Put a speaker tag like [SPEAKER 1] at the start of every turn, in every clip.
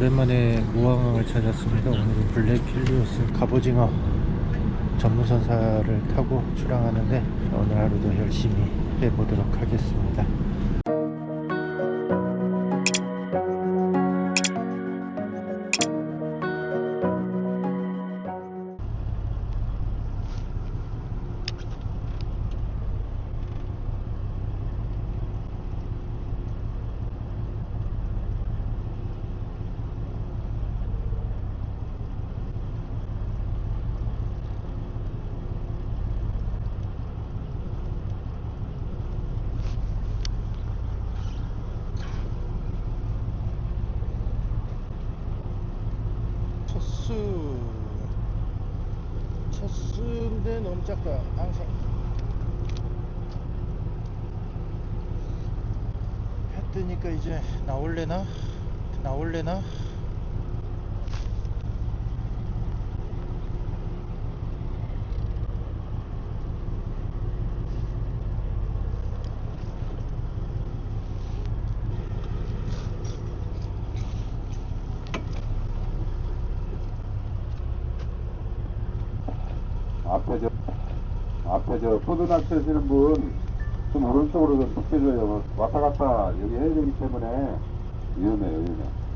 [SPEAKER 1] 오랜만에 무항을 찾았습니다. 오늘은 블랙 힐리오스 갑오징어 전문선사를 타고 출항하는데 오늘 하루도 열심히 해보도록 하겠습니다. 첫수인데 너무 작다. 항상 해 뜨니까 이제 나올래나?
[SPEAKER 2] 앞에 저 포도낚시 하시는 분 좀 오른쪽으로 좀 좁혀줘요. 왔다 갔다 여기 해야 되기 때문에 위험해요.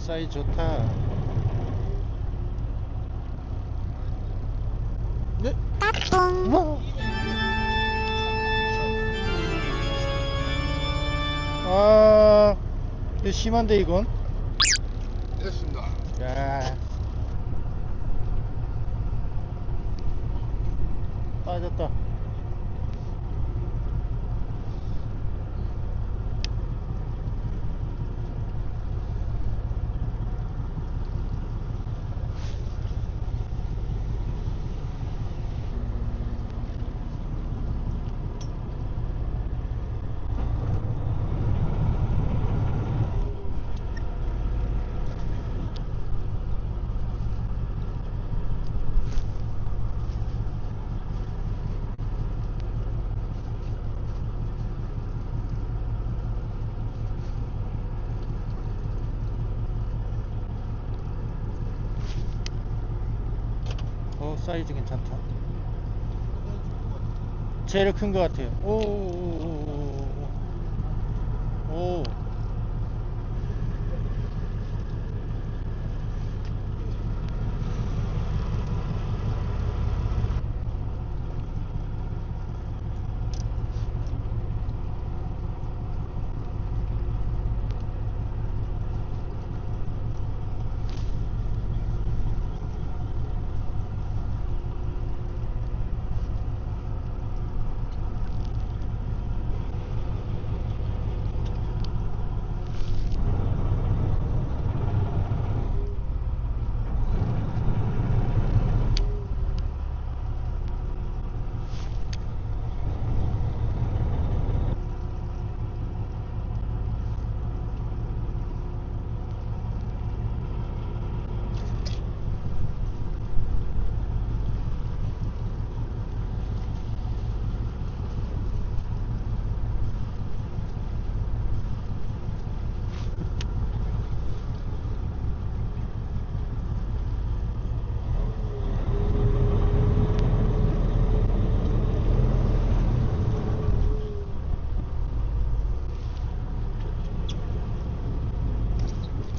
[SPEAKER 1] 사이즈 좋다. 네? 뭐? 이거 심한데 이건?
[SPEAKER 2] 됐습니다.
[SPEAKER 1] 야, 빠졌다. 사이즈 괜찮다. 제일 큰 것 같아요. 오.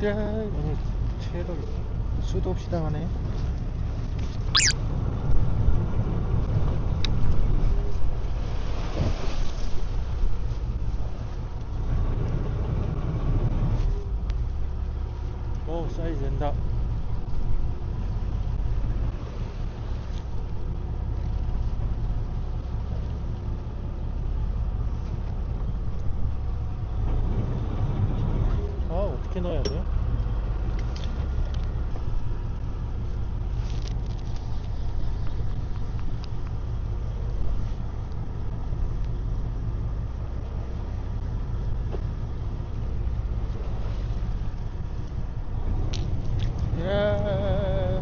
[SPEAKER 1] 야, 오늘 채를 수도 없이 당하네. 오, 사이즈 된다. 어떻게 넣어야 돼요? 예.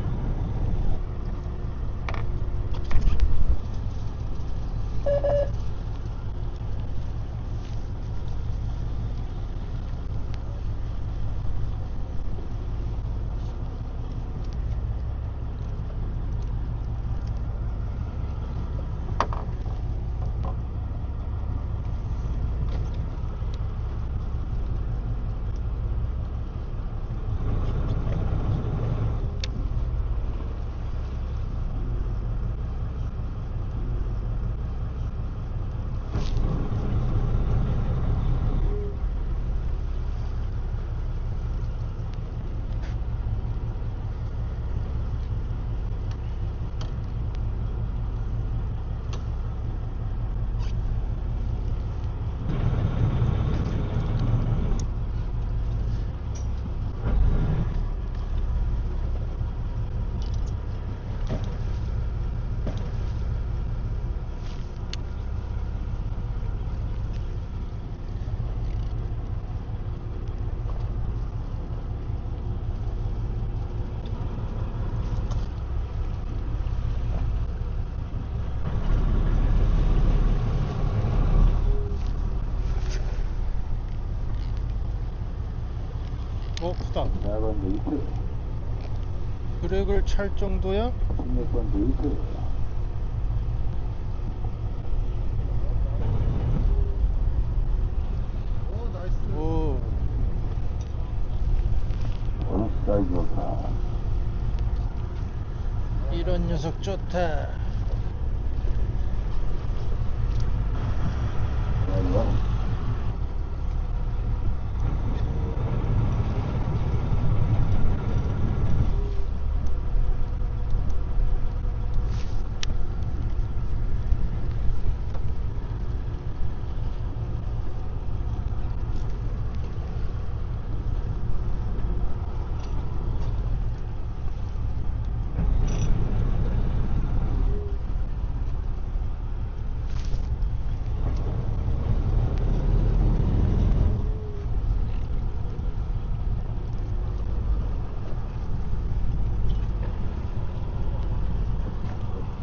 [SPEAKER 1] 스탑.
[SPEAKER 2] 작은 네이트,
[SPEAKER 1] 브레이크를 찰 정도야?
[SPEAKER 2] 16번 네이트.
[SPEAKER 1] 오.
[SPEAKER 2] 어느 스타일 좋다.
[SPEAKER 1] 이런 녀석 좋다.
[SPEAKER 2] 좋아.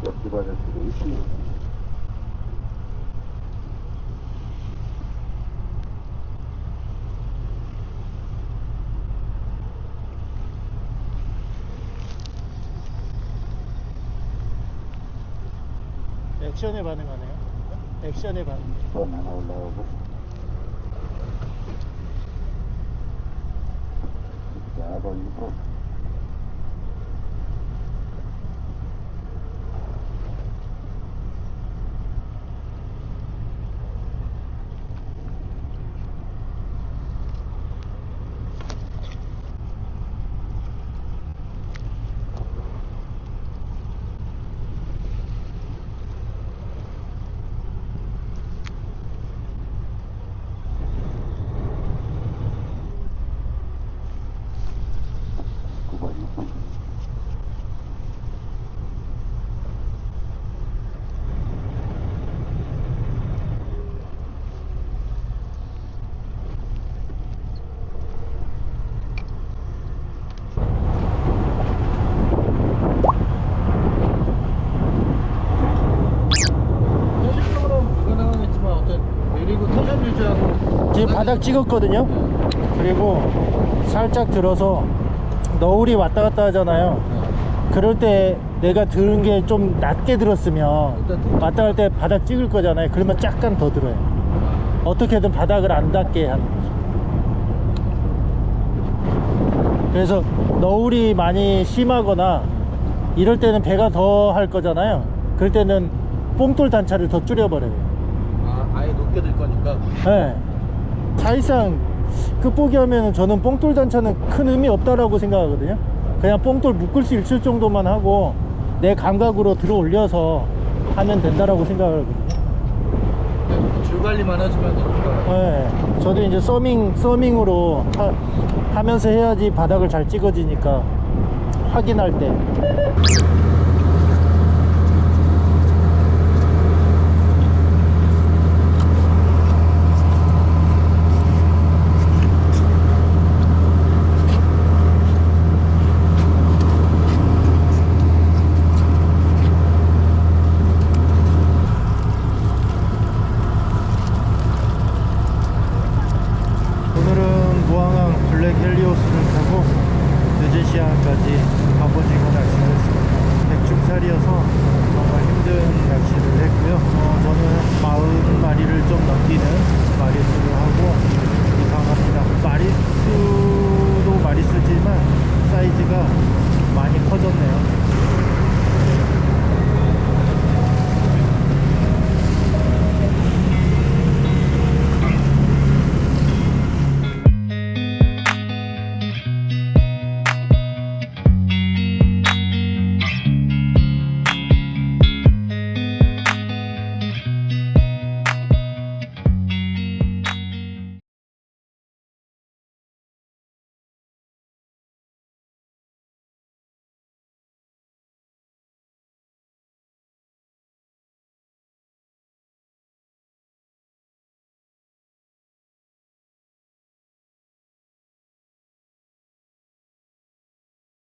[SPEAKER 2] 옆집 아저씨도 있지.
[SPEAKER 1] 액션에 반응하네요. 액션에 반응.
[SPEAKER 2] 번 하나 올라오고. 자, 걸리고.
[SPEAKER 1] 지금 바닥 찍었거든요. 그리고 살짝 들어서 너울이 왔다 갔다 하잖아요. 그럴 때 내가 들은 게 좀 낮게 들었으면 왔다 갈 때 바닥 찍을 거잖아요. 그러면 약간 더 들어요. 어떻게든 바닥을 안 닿게 하는 거죠. 그래서 너울이 많이 심하거나 이럴 때는 배가 더 할 거잖아요. 그럴 때는 뽕돌 단차를 더 줄여버려요.
[SPEAKER 3] 아예 높게 들 거니까.
[SPEAKER 1] 네. 사실상 끝보기 하면 저는 뽕돌 단차는 큰 의미 없다라고 생각하거든요. 그냥 뽕돌 묶을 수 있을 정도만 하고 내 감각으로 들어 올려서 하면 된다라고 생각하거든요.
[SPEAKER 3] 줄 관리만 해주면 되니까.
[SPEAKER 1] 네, 저도 이제 서밍으로 하면서 해야지 바닥을 잘 찍어지니까 확인할 때.